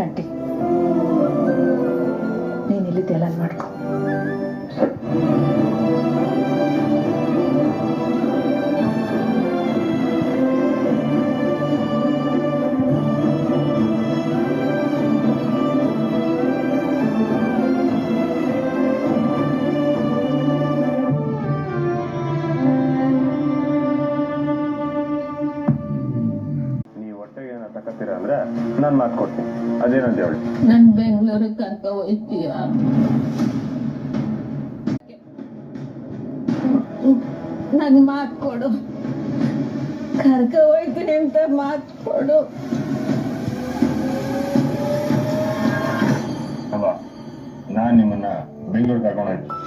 ಕಂಟಿ ನೀನ್ ಇಲ್ಲಿದ್ದೆಲ್ಲ ಮಾಡ್ಕೊ. ಅಂದ್ರೆ ನಾನು ಮಾತು ಕೊಡ್ತೀನಿ. ಅದೇನಂತ ಹೇಳಿ. ನನ್ ಬೆಂಗಳೂರಿಗೆ ಕರ್ಕ ಹೋಯ್ತೀಯ? ನನ್ ಮಾತು ಕೊಡು, ಕರ್ಕ ಹೋಯ್ತೀನಿ ಅಂತ ಮಾತು ಕೊಡು. ಅಲ್ಲ, ನಾನ್ ನಿಮ್ಮನ್ನ ಬೆಂಗಳೂರಿಗೆ ಕರ್ಕೊಂಡು ಹೋಯ್ತು.